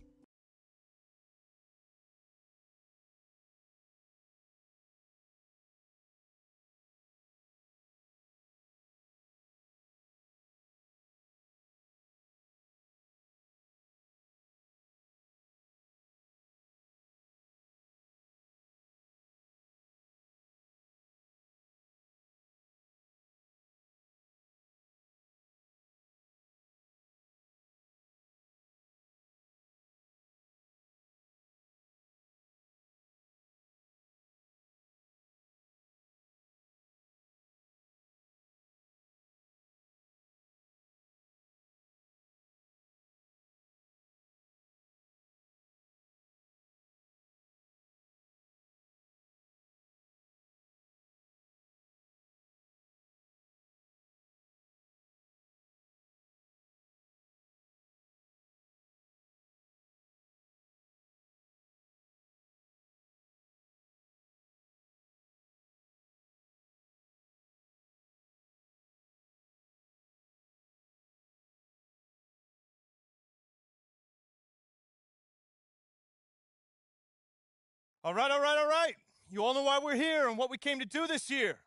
All right. You all know why we're here and what we came to do this year.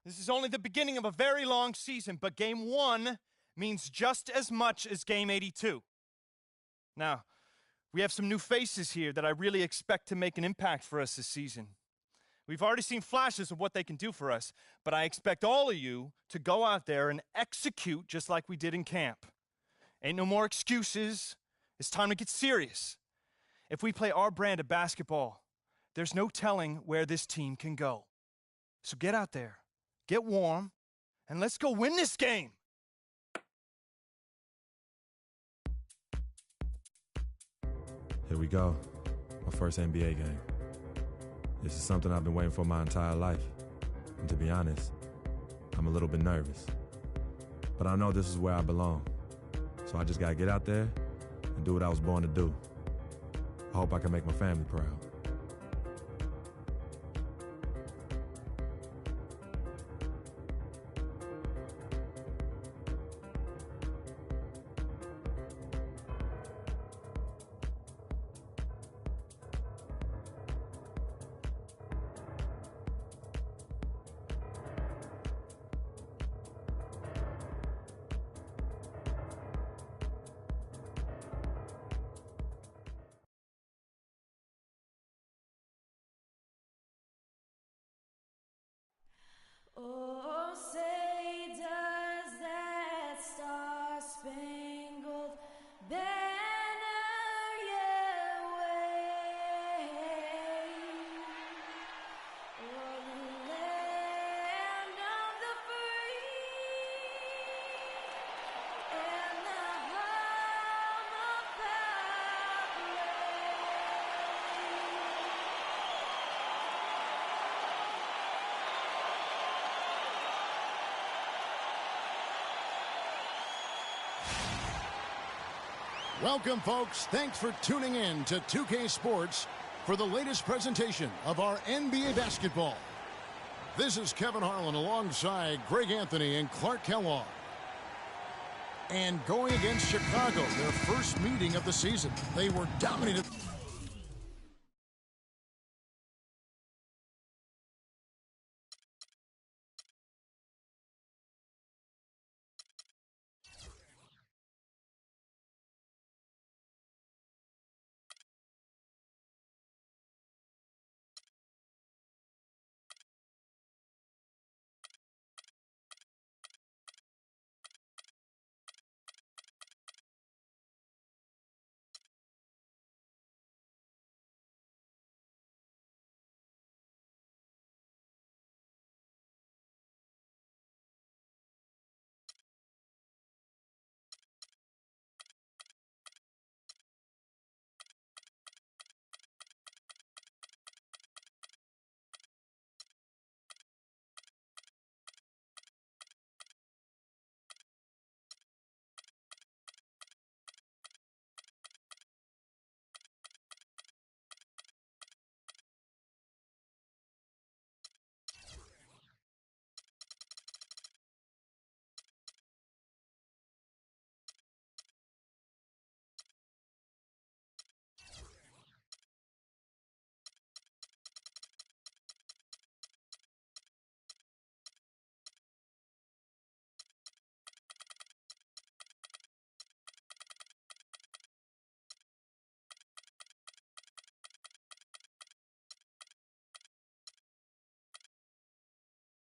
This is only the beginning of a very long season, but Game 1 means just as much as Game 82. Now, we have some new faces here that I really expect to make an impact for us this season. We've already seen flashes of what they can do for us, but I expect all of you to go out there and execute just like we did in camp. Ain't no more excuses. It's time to get serious. If we play our brand of basketball, there's no telling where this team can go. So get out there, get warm, and let's go win this game. Here we go, my first NBA game. This is something I've been waiting for my entire life. And to be honest, I'm a little bit nervous. But I know this is where I belong. So I just gotta get out there and do what I was born to do. I hope I can make my family proud. Oh, say does that star-spangled banner yet wave o'er the land of the free and the home of Welcome, folks. Thanks for tuning in to 2K Sports for the latest presentation of our NBA basketball. This is Kevin Harlan alongside Greg Anthony and Clark Kellogg. And going against Chicago, their first meeting of the season. They were dominated.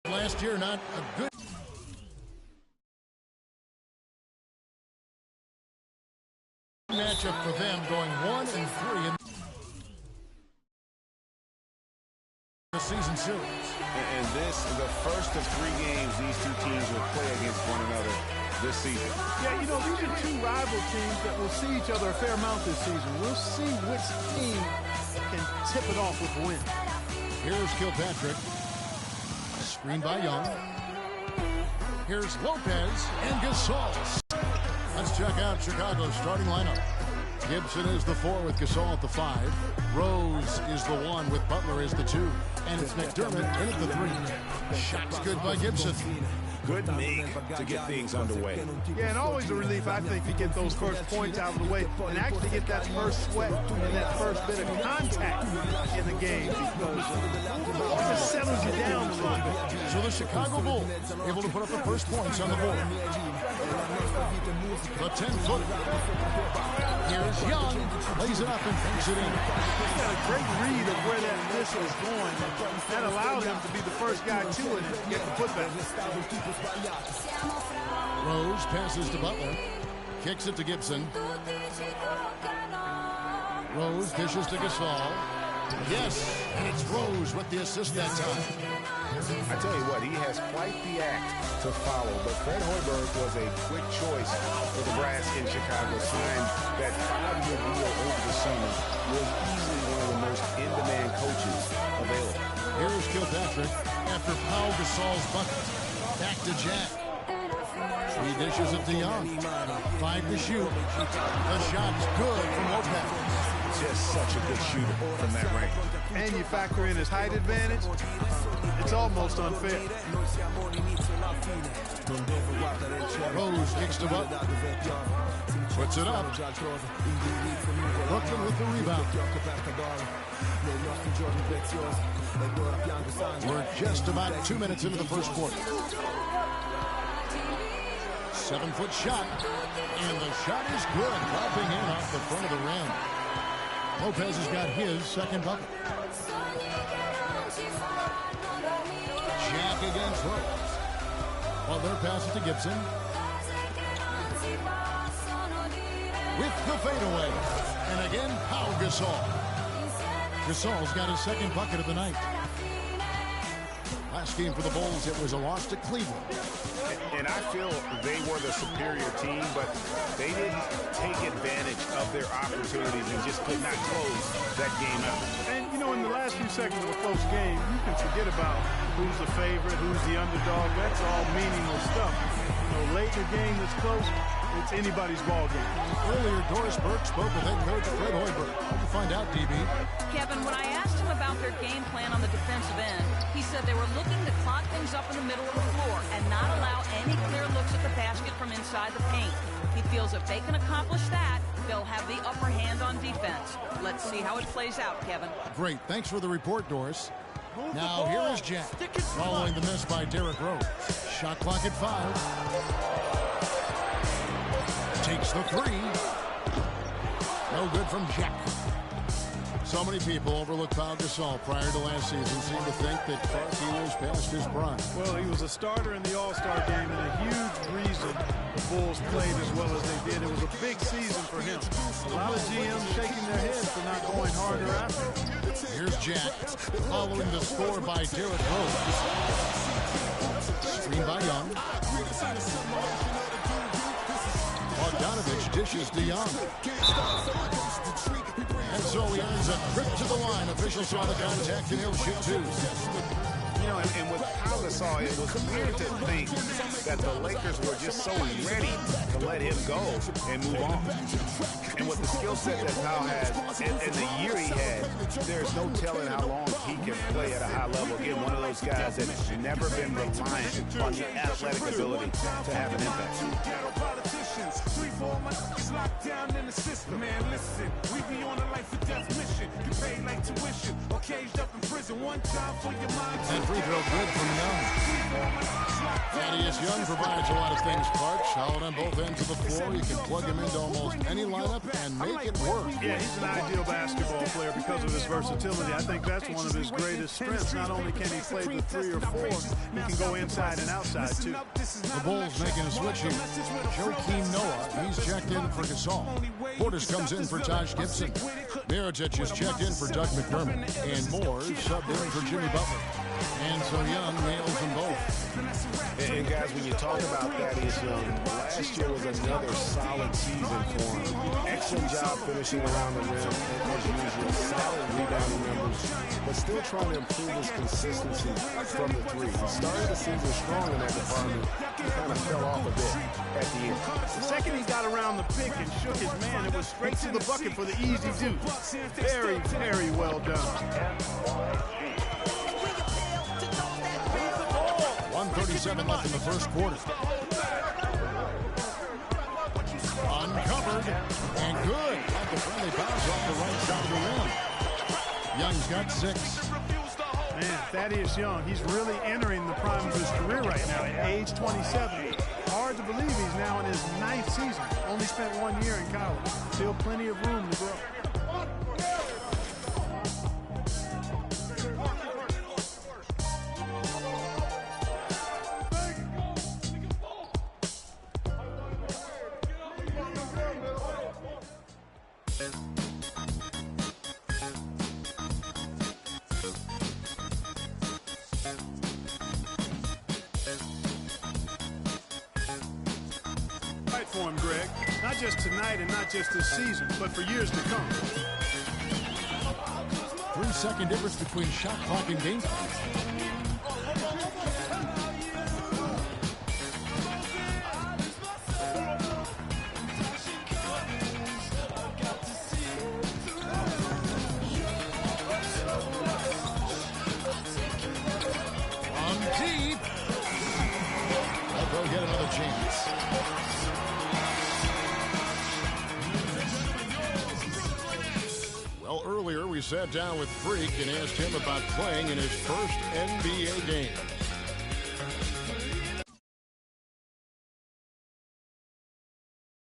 Last year, not a good matchup for them, going 1-3 in the season series. And this is the first of 3 games these two teams will play against one another this season. Yeah, you know, these are two rival teams that will see each other a fair amount this season. We'll see which team can tip it off with a win. Here's Kilpatrick. Screen by Young. Here's Lopez and Gasol. Let's check out Chicago's starting lineup. Gibson is the 4 with Gasol at the 5. Rose is the 1 with Butler as the 2. And it's McDermott in at the 3. Shots good by Gibson. Good make to get things underway. Yeah, and always a relief, I think, to get those first points out of the way and actually get that first sweat and that first bit of contact in the game, because it just settles you down a little bit. So the Chicago Bulls able to put up the first points on the board. The 10-footer. Here's Young. Lays it up and takes it in. He's got a great read of where that miss was going. That allowed him to be the first guy to it and get the putback. Rose passes to Butler. Kicks it to Gibson. Rose dishes to Gasol. Yes, and it's Rose with the assist that time. I tell you what, he has quite the act to follow, but Fred Hoiberg was a quick choice for the brass in Chicago. Signed that 5-year deal over the summer, was easily one of the most in-demand coaches available. Here's Kilpatrick after Pau Gasol's bucket. Back to Jack. 3 dishes it to Young. 5 to shoot. The shot's good from Lopez. Just such a good shooter from that range. And you factor in his height advantage, it's almost unfair. Rose kicks to Butler. Puts it up. Brooklyn with the rebound. We're just about 2 minutes into the first quarter. 7-foot shot. And the shot is good. Dropping in off the front of the rim. Lopez has got his second bucket. Jack against Rose. Well, they're passing to Gibson. With the fadeaway. And again, Pau Gasol. Gasol's got his second bucket of the night. Last game for the Bulls, it was a loss to Cleveland. And I feel they were the superior team, but they didn't take advantage of their opportunities and just could not close that game out. And, you know, in the last few seconds of a close game, you can forget about who's the favorite, who's the underdog. That's all meaningless stuff. You know, late in the game that's close, it's anybody's ball game. Earlier, Doris Burke spoke with head coach Fred Hoiberg. What did you find out, DB? Kevin, when I asked him about their game plan on the defensive end, he said they were looking to clog things up in the middle of the floor and not allow any clear looks at the basket from inside the paint. He feels if they can accomplish that, they'll have the upper hand on defense. Let's see how it plays out, Kevin. Great. Thanks for the report, Doris. Now, here is Jack, following the miss by Derrick Rose. Shot clock at 5. Takes the 3. No good from Jack. So many people overlook Pau Gasol prior to last season. Seem to think that he was past his prime. Well, he was a starter in the All-Star game, and a huge reason the Bulls played as well as they did. It was a big season for him. A lot of GMs shaking their heads for not going harder after him. Here's Jack, following the score by Derrick Rose. Screen by Young. Bogdanovich dishes to Young. And so he earns a trip to the line. Officials saw the contact, and he'll shoot 2. You know, and with Pau Gasol, it was weird to think that the Lakers were just so ready to let him go and move on. And with the skill set that Pau has and the year he had, there's no telling how long he can play at a high level. Again, one of those guys that's never been reliant on the athletic ability to have an impact. 3-4 months locked down in the system. Man, listen, we be on a life or death mission. You pay like tuition or caged up in prison one time for your mind. And free throw good from Young. Thaddeus Young provides a lot of things, Clark. Solid on both ends of the floor. You can plug him into almost any lineup and make it work. Yeah, he's an ideal basketball player because of his versatility. I think that's one of his greatest strengths. Not only can he play the 3 or 4, he can go inside and outside too. The Bulls making a switch here. Joakim Noah, he's checked in for Gasol. Portis comes in for Taj Gibson. Mirotic is checked in for Doug McDermott. And Moore subbed in for Jimmy Butler. And so Young nails them both. And guys, when you talk about Thaddeus Young, last year was another solid season for him. Excellent job finishing around the rim, as usual. Solid rebounding numbers, but still trying to improve his consistency from the 3. He started the season strong in that department. He kind of fell off a bit at the end. The second he got around the pick and shook his man, it was straight to the bucket for the easy deuce. Very, very well done. 1:37 left in the first quarter. Uncovered and good. Like a friendly bounce off the right side of the rim. Young's got 6. Man, Thaddeus Young, he's really entering the prime of his career right now at age 27. Hard to believe he's now in his 9th season. Only spent 1 year in college. Still plenty of room to grow. For him, Greg. Not just tonight and not just this season, but for years to come. 3-second difference between shot clock and game clock. From deep. They'll get another chance. Earlier, we sat down with Freak and asked him about playing in his first NBA game.